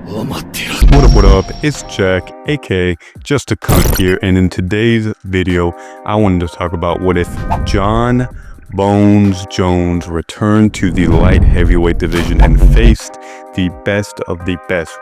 What up, it's Jack, aka Just a Cunt here, and in today's video, I wanted to talk about what if Jon Bones Jones returned to the light heavyweight division and faced the best of the best.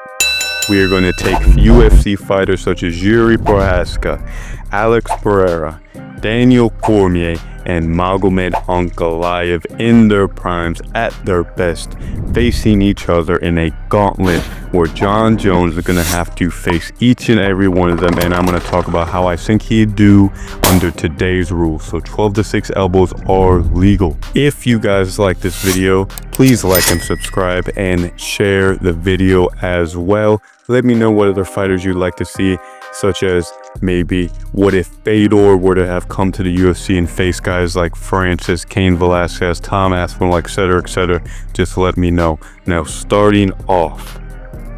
We are going to take UFC fighters such as Jiri Section, Alex Pereira, Daniel Cormier, and Magomed Ankalaev in their primes at their best, facing each other in a gauntlet where Jon Jones is going to have to face each and every one of them, and I'm going to talk about how I think he'd do under today's rules. So 12-6 elbows are legal. If you guys like this video, please like and subscribe and share the video as well. Let me know what other fighters you'd like to see, such as maybe what if Fedor were to have come to the UFC and face guys like Francis, Cain Velasquez, Tom Aspinall, etc., etc. Just let me know. Now, starting off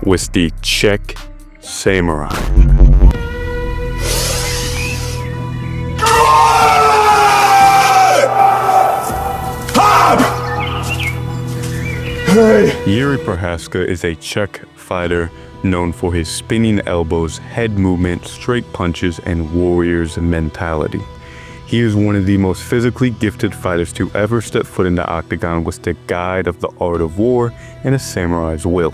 with the Czech Samurai. Jiri Prochazka is a Czech fighter known for his spinning elbows, head movement, straight punches, and warrior's mentality. He is one of the most physically gifted fighters to ever step foot in the octagon with the guide of the art of war and a samurai's will.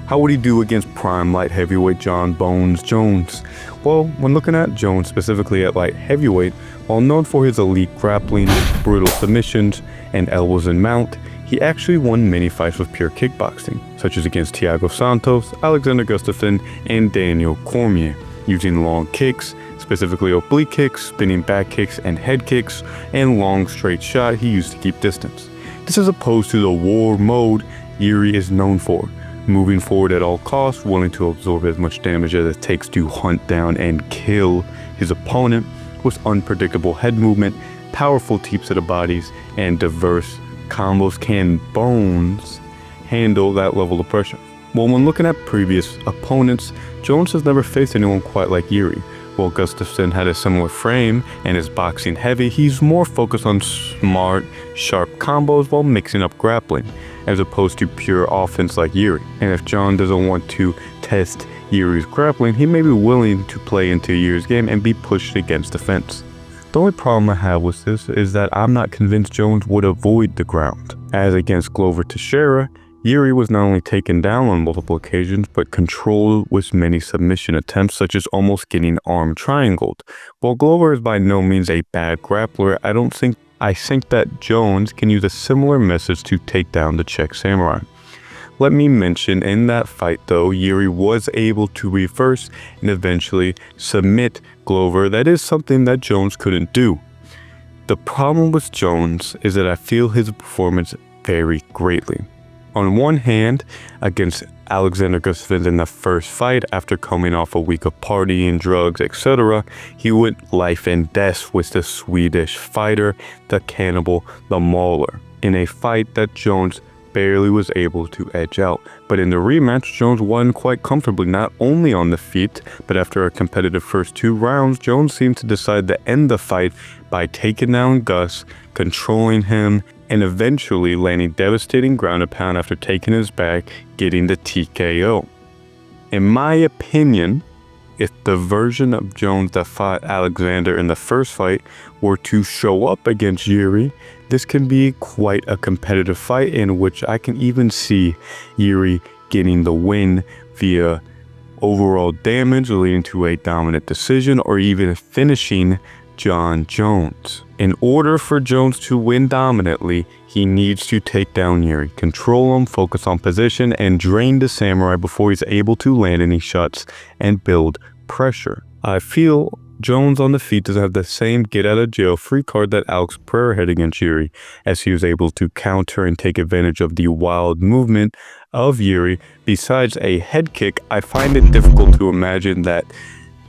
How would he do against prime light heavyweight Jon Bones Jones? Well, when looking at Jones specifically at light heavyweight, while known for his elite grappling, brutal submissions, and elbows and mount, he actually won many fights with pure kickboxing, such as against Thiago Santos, Alexander Gustafsson, and Daniel Cormier, using long kicks, specifically oblique kicks, spinning back kicks, and head kicks, and long straight shot he used to keep distance. This is opposed to the war mode Jiri is known for, moving forward at all costs, willing to absorb as much damage as it takes to hunt down and kill his opponent, with unpredictable head movement, powerful teeps to the bodies, and diverse combos. Can Bones handle that level of pressure? Well, when looking at previous opponents, Jones has never faced anyone quite like Jiri. While Gustafsson had a similar frame and is boxing heavy, he's more focused on smart, sharp combos while mixing up grappling, as opposed to pure offense like Jiri. And if Jon doesn't want to test Jiri's grappling, he may be willing to play into Jiri's game and be pushed against the fence. The only problem I have with this is that I'm not convinced Jones would avoid the ground. As against Glover Teixeira, Jiri was not only taken down on multiple occasions, but controlled with many submission attempts, such as almost getting arm triangled. While Glover is by no means a bad grappler, I think that Jones can use a similar message to take down the Czech Samurai. Let me mention, in that fight though, Jiri was able to reverse and eventually submit Glover. That is something that Jones couldn't do. The problem with Jones is that I feel his performance varied greatly. On one hand, against Alexander Gustafsson in the first fight, after coming off a week of partying, drugs, etc., he went life and death with the Swedish fighter, the cannibal, the mauler, in a fight that Jones barely was able to edge out. But in the rematch, Jones won quite comfortably, not only on the feet, but after a competitive first 2 rounds, Jones seemed to decide to end the fight by taking down Gus, controlling him, and eventually landing devastating ground and pound after taking his back, getting the TKO. In my opinion, if the version of Jones that fought Alexander in the first fight were to show up against Jiri, this can be quite a competitive fight in which I can even see Jiri getting the win via overall damage leading to a dominant decision, or even finishing Jon Jones. In order for Jones to win dominantly, he needs to take down Jiri, control him, focus on position, and drain the samurai before he's able to land any shots and build pressure. I feel Jones on the feet doesn't have the same get-out-of-jail-free card that Alex Pereira had against Jiri, as he was able to counter and take advantage of the wild movement of Jiri. Besides a head kick, I find it difficult to imagine that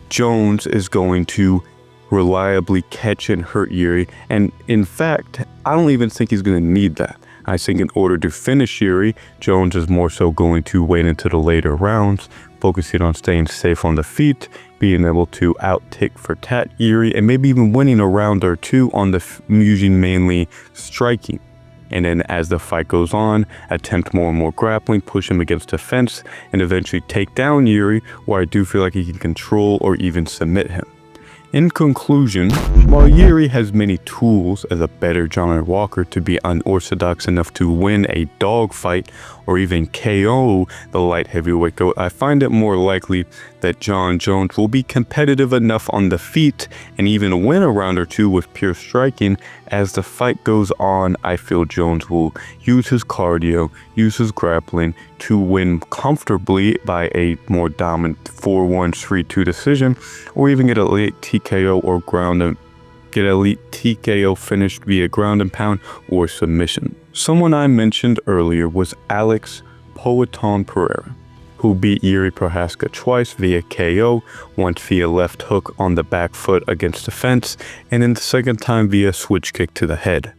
Jones is going to reliably catch and hurt Jiri, and in fact, I don't even think he's going to need that. I think in order to finish Jiri, Jones is more so going to wait into the later rounds, focusing on staying safe on the feet, being able to out-tick for tat Jiri, and maybe even winning a round or two on the using mainly striking. and then as the fight goes on, attempt more and more grappling, push him against the fence, and eventually take down Jiri, where I do feel like he can control or even submit him. In conclusion, while Jiri has many tools as a better John Walker to be unorthodox enough to win a dogfight or even KO the light heavyweight GOAT, I find it more likely that Jon Jones will be competitive enough on the feet and even win a round or two with pure striking. As the fight goes on, I feel Jones will use his cardio, use his grappling to win comfortably by a more dominant 4-1, 3-2 decision, or even get a late TKO or get a late TKO finished via ground and pound or submission. Someone I mentioned earlier was Alex Poeton Pereira, who beat Jiri Prochazka twice via KO, once via left hook on the back foot against the fence, and then the second time via switch kick to the head.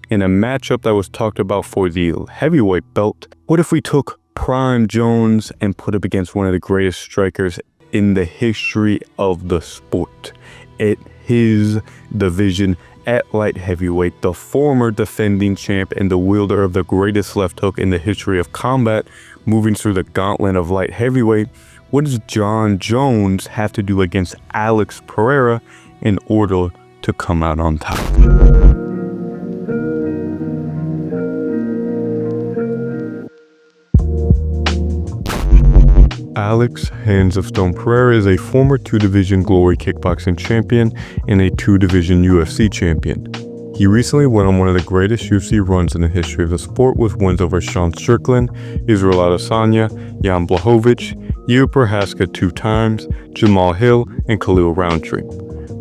In a matchup that was talked about for the heavyweight belt, what if we took PRIME Jones and put him against one of the greatest strikers in the history of the sport at his division at light heavyweight, the former defending champ and the wielder of the greatest left hook in the history of combat, moving through the gauntlet of light heavyweight? What does Jon Jones have to do against Alex Pereira in order to come out on top? Alex Hands of Stone Pereira is a former 2-division Glory kickboxing champion and a 2-division UFC champion. He recently went on one of the greatest UFC runs in the history of the sport with wins over Sean Strickland, Israel Adesanya, Jan Blachowicz, Jiri Prochazka 2 times, Jamal Hill, and Khalil Roundtree.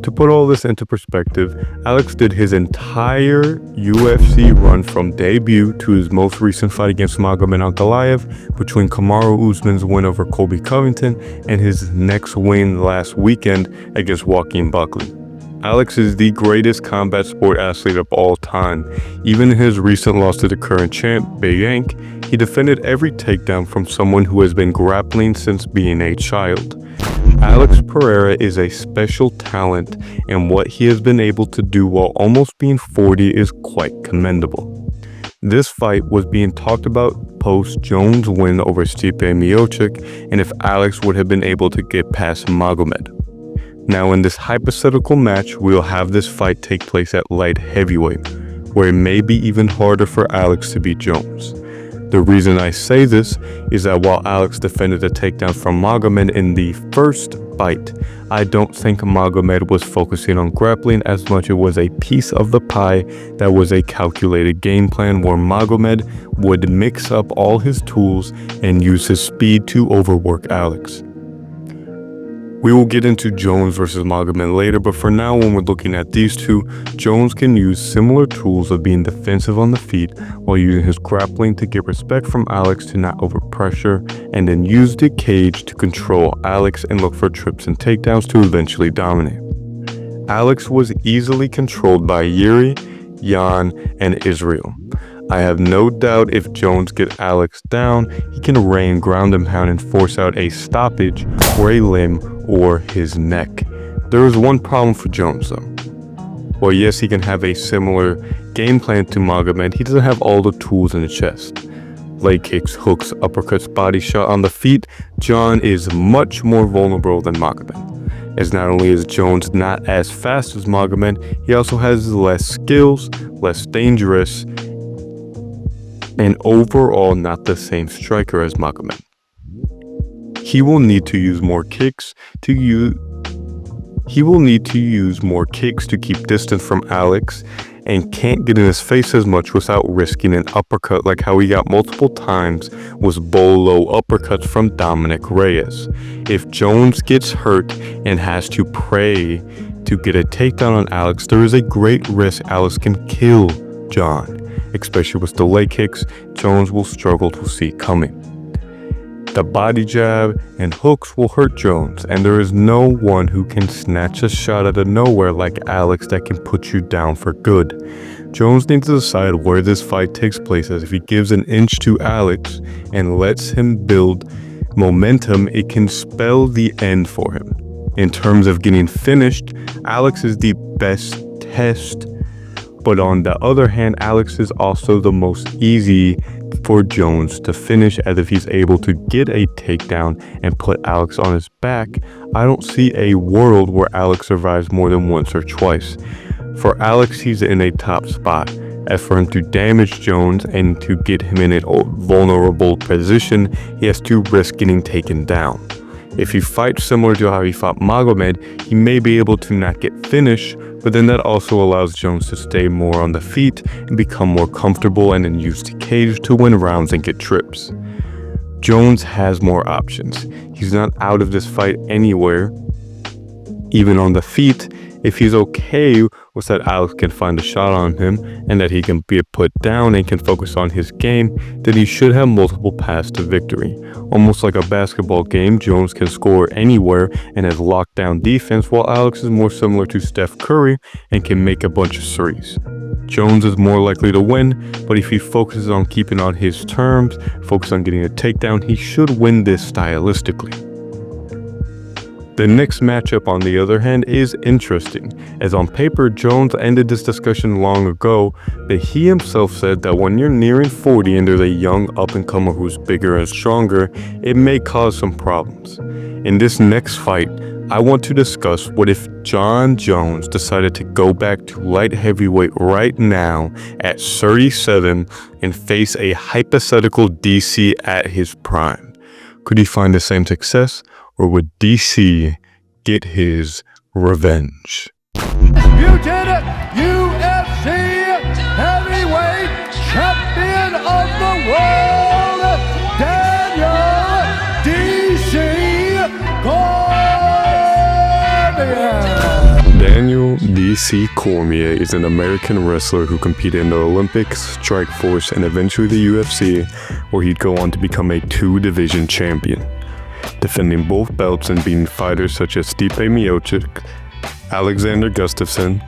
To put all this into perspective, Alex did his entire UFC run from debut to his most recent fight against Magomed Ankalaev, between Kamaru Usman's win over Colby Covington and his next win last weekend against Joaquin Buckley. Alex is the greatest combat sport athlete of all time. Even in his recent loss to the current champ, Big Yank, he defended every takedown from someone who has been grappling since being a child. Alex Pereira is a special talent, and what he has been able to do while almost being 40 is quite commendable. This fight was being talked about post Jones' win over Stipe Miocic, and if Alex would have been able to get past Magomed. Now in this hypothetical match, we'll have this fight take place at light heavyweight, where it may be even harder for Alex to beat Jones. The reason I say this is that while Alex defended a takedown from Magomed in the first fight, I don't think Magomed was focusing on grappling as much. It was a piece of the pie that was a calculated game plan where Magomed would mix up all his tools and use his speed to overwork Alex. We will get into Jones versus Magomed later, but for now, when we're looking at these two, Jones can use similar tools of being defensive on the feet while using his grappling to get respect from Alex to not overpressure, and then use the cage to control Alex and look for trips and takedowns to eventually dominate. Alex was easily controlled by Jiri, Jan, and Israel. I have no doubt if Jones gets Alex down, he can rain ground and pound and force out a stoppage or a limb or his neck. There is one problem for Jones though. While yes, he can have a similar game plan to Magomed, he doesn't have all the tools in the chest. Leg kicks, hooks, uppercuts, body shot on the feet, Jon is much more vulnerable than Magomed. As not only is Jones not as fast as Magomed, he also has less skills, less dangerous, and overall not the same striker as Magomed. He will need to use more kicks to keep distance from Alex, and can't get in his face as much without risking an uppercut like how he got multiple times with bolo uppercuts from Dominic Reyes. If Jones gets hurt and has to pray to get a takedown on Alex, there is a great risk Alex can kill Jon. Especially with the leg kicks, Jones will struggle to see coming. The body jab and hooks will hurt Jones, and there is no one who can snatch a shot out of nowhere like Alex that can put you down for good. Jones needs to decide where this fight takes place, as if he gives an inch to Alex and lets him build momentum, it can spell the end for him. In terms of getting finished, Alex is the best test But on the other hand, Alex is also the most easy for Jones to finish, as if he's able to get a takedown and put Alex on his back, I don't see a world where Alex survives more than once or twice. For Alex, he's in a top spot. As for him to damage Jones and to get him in a vulnerable position, he has to risk getting taken down. If he fights similar to how he fought Magomed, he may be able to not get finished, but then that also allows Jones to stay more on the feet and become more comfortable and then use the cage to win rounds and get trips. Jones has more options. He's not out of this fight anywhere, even on the feet. If he's okay with that Alex can find a shot on him and that he can be put down and can focus on his game, then he should have multiple paths to victory. Almost like a basketball game, Jones can score anywhere and has lockdown defense, while Alex is more similar to Steph Curry and can make a bunch of threes. Jones is more likely to win, but if he focuses on keeping on his terms, focus on getting a takedown, he should win this stylistically. The next matchup, on the other hand, is interesting, as on paper Jones ended this discussion long ago, but he himself said that when you're nearing 40 and there's a young up-and-comer who's bigger and stronger, it may cause some problems. In this next fight, I want to discuss what if Jon Jones decided to go back to light heavyweight right now at 37 and face a hypothetical DC at his prime. Could he find the same success? Or would DC get his revenge? You did it! UFC heavyweight champion of the world, Daniel DC Cormier! Daniel DC Cormier is an American wrestler who competed in the Olympics, Strikeforce, and eventually the UFC, where he'd go on to become a two-division champion, defending both belts and beating fighters such as Stipe Miocic, Alexander Gustafsson,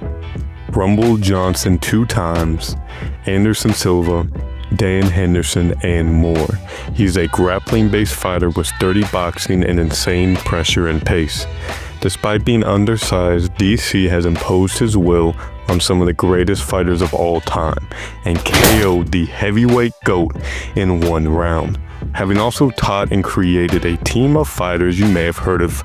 Rumble Johnson 2 times, Anderson Silva, Dan Henderson, and more. He's a grappling-based fighter with sturdy boxing and insane pressure and pace. Despite being undersized, DC has imposed his will on some of the greatest fighters of all time and KO'd the heavyweight GOAT in one round, having also taught and created a team of fighters you may have heard of,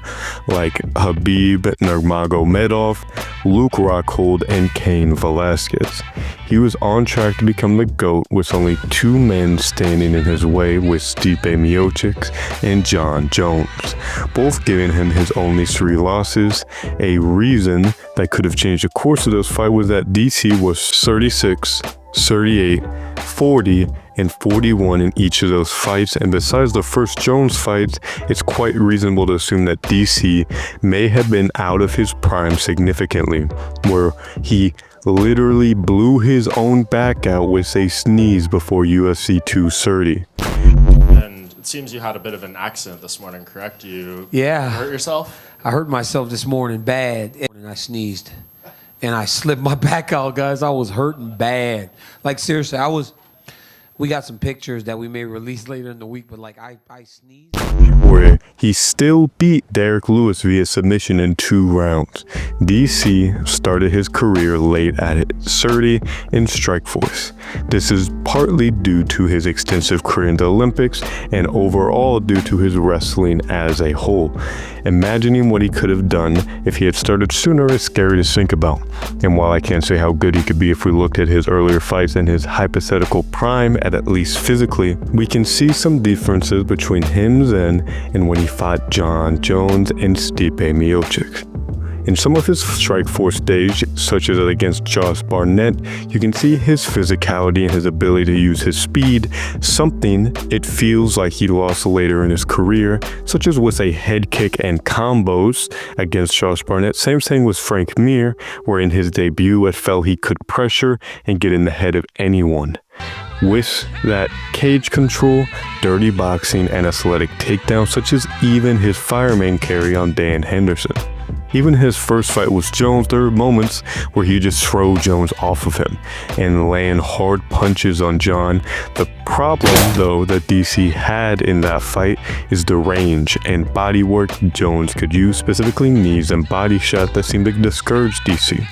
like Khabib Nurmagomedov, Luke Rockhold, and Cain Velasquez. He was on track to become the GOAT with only 2 men standing in his way, with Stipe Miocic and Jon Jones, both giving him his only 3 losses. A reason that could have changed the course of those fights was that DC was 36, 38, 40, and 41 in each of those fights, and besides the first Jones fights, it's quite reasonable to assume that DC may have been out of his prime significantly, where he literally blew his own back out with a sneeze before UFC 230. And it seems you had a bit of an accident this morning, correct? You Yeah. hurt yourself? I hurt myself this morning bad, and I sneezed. And I slipped my back out, guys. I was hurting bad. Like, seriously, we got some pictures that we may release later in the week, but like I sneezed. Where he still beat Derek Lewis via submission in 2 rounds. DC started his career late at 30 in Strikeforce. This is partly due to his extensive career in the Olympics and overall due to his wrestling as a whole. Imagining what he could have done if he had started sooner is scary to think about. And while I can't say how good he could be if we looked at his earlier fights and his hypothetical prime at least physically, we can see some differences between him then and when he fought Jon Jones and Stipe Miocic. In some of his Strikeforce days, such as against Josh Barnett, you can see his physicality and his ability to use his speed, something it feels like he lost later in his career, such as with a head kick and combos against Josh Barnett. Same thing with Frank Mir, where in his debut it felt he could pressure and get in the head of anyone. With that cage control, dirty boxing, and athletic takedown, such as even his fireman carry on Dan Henderson. Even his first fight with Jones, there were moments where he just throw Jones off of him and land hard punches on Jon. The problem, though, that DC had in that fight is the range and body work Jones could use, specifically knees and body shots that seemed to discourage DC.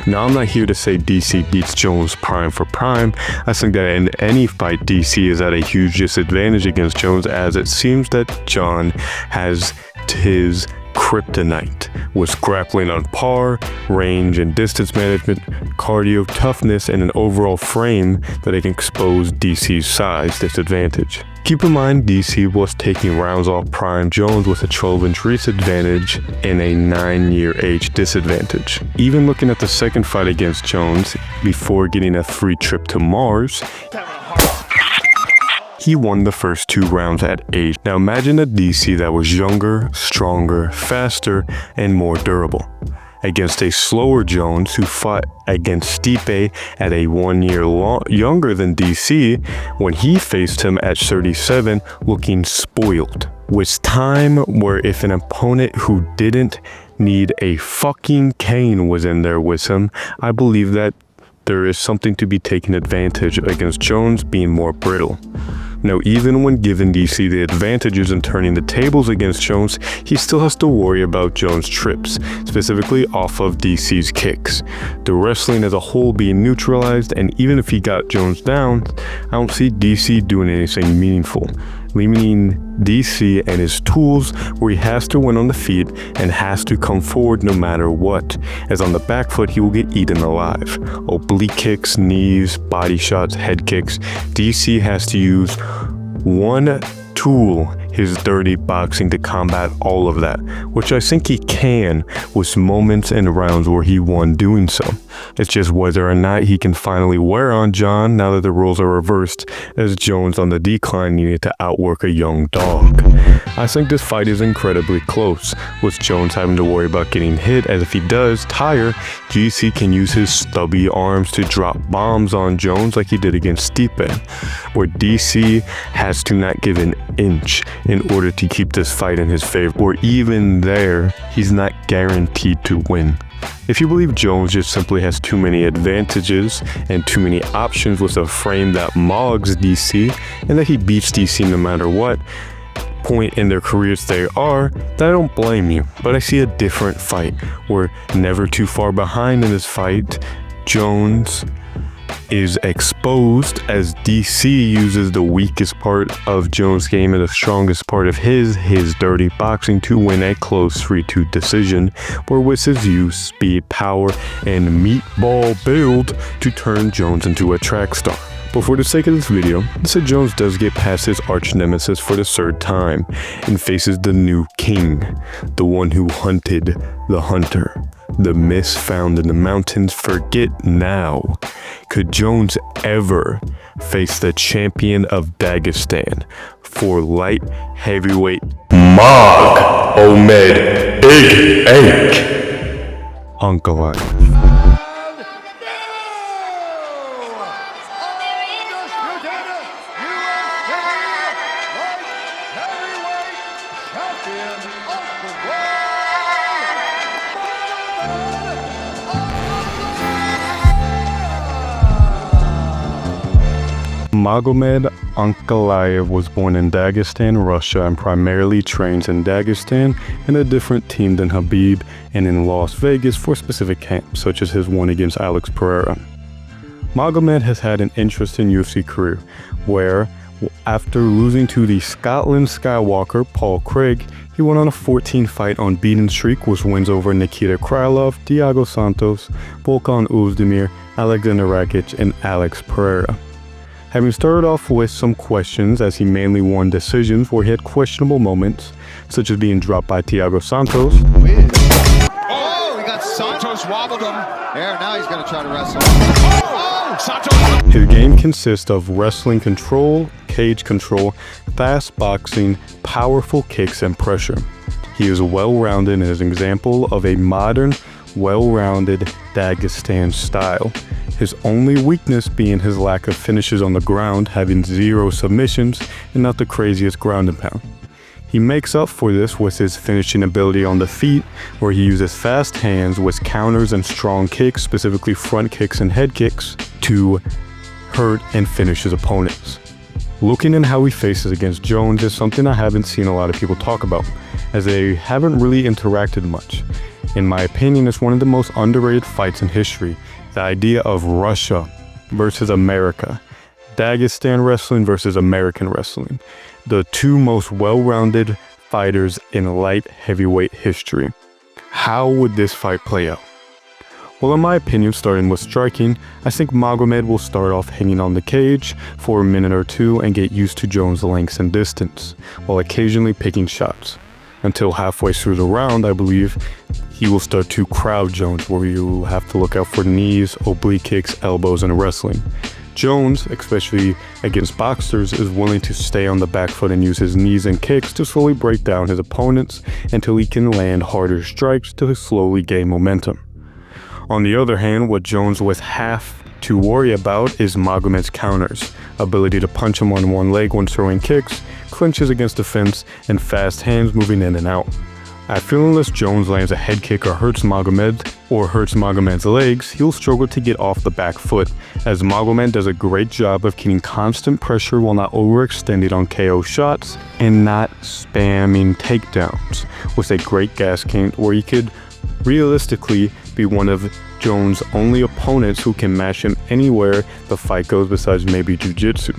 Now, I'm not here to say DC beats Jones prime for prime. I think that in any fight, DC is at a huge disadvantage against Jones, as it seems that Jon has his kryptonite was grappling on par, range and distance management, cardio, toughness, and an overall frame that can expose DC's size disadvantage. Keep in mind, DC was taking rounds off PRIME Jones with a 12-inch reach advantage and a 9-year age disadvantage. Even looking at the second fight against Jones, before getting a free trip to Mars, he won the first 2 rounds at age. Now imagine a DC that was younger, stronger, faster, and more durable, against a slower Jones who fought against Stipe at a 1 year younger than DC when he faced him at 37, looking spoiled. Was time where if an opponent who didn't need a fucking cane was in there with him, I believe that there is something to be taken advantage against Jones being more brittle. Now, even when given DC the advantages in turning the tables against Jones, he still has to worry about Jones' trips, specifically off of DC's kicks. The wrestling as a whole being neutralized, and even if he got Jones down, I don't see DC doing anything meaningful, leaving DC and his tools where he has to win on the feet and has to come forward no matter what, as on the back foot he will get eaten alive. Oblique kicks, knees, body shots, head kicks. DC has to use one tool, his dirty boxing, to combat all of that, which I think he can, with moments and rounds where he won doing so. It's just whether or not he can finally wear on Jon now that the roles are reversed, as Jones on the decline needed to outwork a young dog. I think this fight is incredibly close, with Jones having to worry about getting hit, as if he does tire, GC can use his stubby arms to drop bombs on Jones like he did against Stipe, where DC has to not give an inch in order to keep this fight in his favor, or even there, he's not guaranteed to win. If you believe Jones just simply has too many advantages and too many options with a frame that mogs DC, and that he beats DC no matter what point in their careers they are, then I don't blame you. But I see a different fight. We're never too far behind in this fight. Jones is exposed as DC uses the weakest part of Jones' game and the strongest part of his dirty boxing to win a close 3-2 decision, where with his use, speed, power, and meatball build to turn Jones into a track star. But for the sake of this video, let's say Jones does get past his arch nemesis for the 3rd time and faces the new king, the one who hunted the hunter. The myths found in the mountains, forget now. Could Jones ever face the champion of Dagestan for light heavyweight Magomed Big Ache Ankalaev? Magomed Ankalaev was born in Dagestan, Russia, and primarily trains in Dagestan in a different team than Khabib and in Las Vegas for specific camps, such as his one against Alex Pereira. Magomed has had an interesting UFC career, where after losing to the Scotland Skywalker Paul Craig, he went on a 14-fight unbeaten streak with wins over Nikita Krylov, Thiago Santos, Volkan Ozdemir, Alexander Rakic, and Alex Pereira. Having started off with some questions, as he mainly won decisions where he had questionable moments, such as being dropped by Thiago Santos. Oh, we got Santos wobbled him. There, now he's going to try to wrestle. Oh, Santos. His game consists of wrestling control, cage control, fast boxing, powerful kicks, and pressure. He is well-rounded and is an example of a modern, well-rounded Dagestan style. His only weakness being his lack of finishes on the ground, having 0 submissions and not the craziest ground and pound. He makes up for this with his finishing ability on the feet, where he uses fast hands with counters and strong kicks, specifically front kicks and head kicks, to hurt and finish his opponents. Looking at how he faces against Jones is something I haven't seen a lot of people talk about, as they haven't really interacted much. In my opinion, it's one of the most underrated fights in history. The idea of Russia versus America, Dagestan wrestling versus American wrestling, the two most well-rounded fighters in light heavyweight history. How would this fight play out? Well, in my opinion, starting with striking, I think Magomed will start off hanging on the cage for a minute or two and get used to Jones' length and distance, while occasionally picking shots. Until halfway through the round, I believe, he will start to crowd Jones, where you have to look out for knees, oblique kicks, elbows, and wrestling. Jones, especially against boxers, is willing to stay on the back foot and use his knees and kicks to slowly break down his opponents until he can land harder strikes to slowly gain momentum. On the other hand, what Jones would have to worry about is Magomed's counters, ability to punch him on one leg when throwing kicks, clinches against the fence, and fast hands moving in and out. I feel unless Jones lands a head kick or hurts Magomed's legs, he'll struggle to get off the back foot, as Magomed does a great job of keeping constant pressure while not overextending on KO shots and not spamming takedowns, with a great gas count where he could realistically be one of Jones' only opponents who can match him anywhere the fight goes besides maybe jiu-jitsu.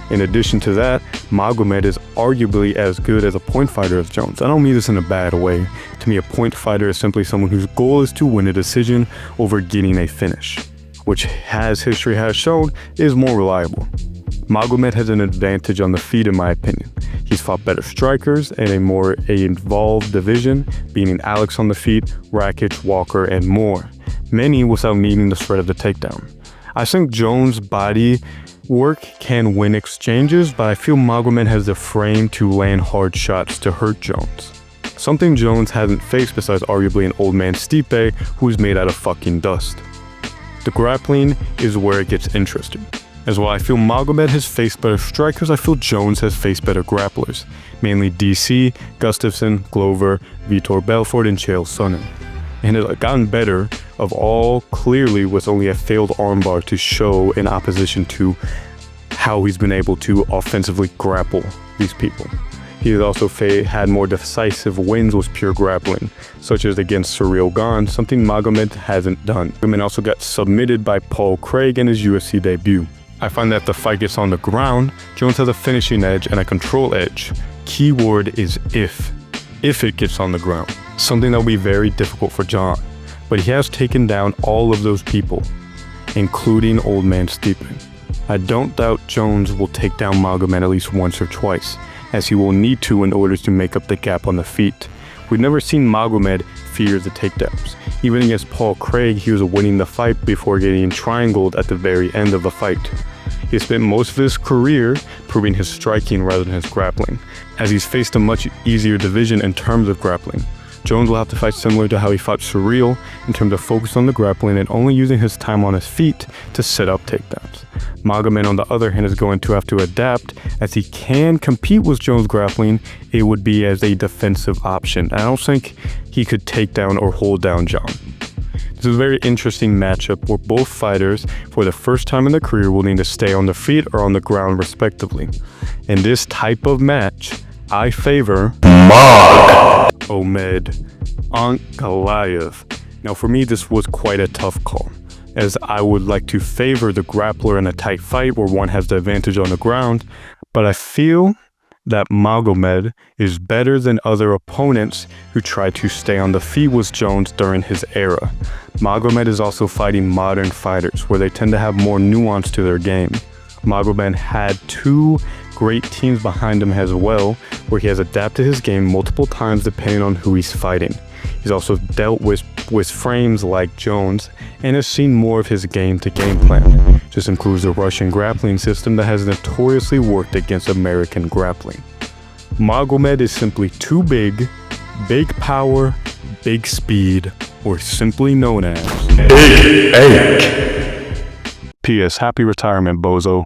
In addition to that, Magomed is arguably as good as a point fighter as Jones. I don't mean this in a bad way. To me, a point fighter is simply someone whose goal is to win a decision over getting a finish, which, as history has shown, is more reliable. Magomed has an advantage on the feet in my opinion. He's fought better strikers in a more involved division, beating Alex on the feet, Rakic, Walker, and more, many without needing the threat of the takedown. I think Jones' body work can win exchanges, but I feel Magomed has the frame to land hard shots to hurt Jones. Something Jones hasn't faced besides arguably an old man Stipe who's made out of fucking dust. The grappling is where it gets interesting. As while I feel Magomed has faced better strikers, I feel Jones has faced better grapplers, mainly DC, Gustafsson, Glover, Vitor Belfort, and Chael Sonnen, and has gotten better of all clearly with only a failed armbar to show in opposition to how he's been able to offensively grapple these people. He has also had more decisive wins with pure grappling, such as against Ciryl Gane, something Magomed hasn't done. Magomed also got submitted by Paul Craig in his UFC debut. I find that if the fight gets on the ground, Jones has a finishing edge and a control edge. Keyword is if it gets on the ground. Something that will be very difficult for Jon. But he has taken down all of those people, including old man Stipe. I don't doubt Jones will take down Magomed at least once or twice, as he will need to in order to make up the gap on the feet. We've never seen Magomed fear the takedowns. Even against Paul Craig, he was winning the fight before getting triangled at the very end of the fight. He spent most of his career proving his striking rather than his grappling, as he's faced a much easier division in terms of grappling. Jones will have to fight similar to how he fought Ciryl in terms of focus on the grappling and only using his time on his feet to set up takedowns. Magomed, on the other hand, is going to have to adapt, as he can compete with Jones' grappling. It would be as a defensive option. I don't think he could take down or hold down Jon. This is a very interesting matchup where both fighters, for the first time in their career, will need to stay on their feet or on the ground respectively. In this type of match, I favor Magomed Ankalaev. Now for me, this was quite a tough call, as I would like to favor the grappler in a tight fight where one has the advantage on the ground, but I feel that Magomed is better than other opponents who try to stay on the feet with Jones during his era. Magomed is also fighting modern fighters where they tend to have more nuance to their game. Magomed had two great teams behind him as well, where he has adapted his game multiple times depending on who he's fighting. He's also dealt with frames like Jones and has seen more of his game-to-game plan. This includes the Russian grappling system that has notoriously worked against American grappling. Magomed is simply too big, big power, big speed, or simply known as Big Ache. P.S. Happy retirement, bozo.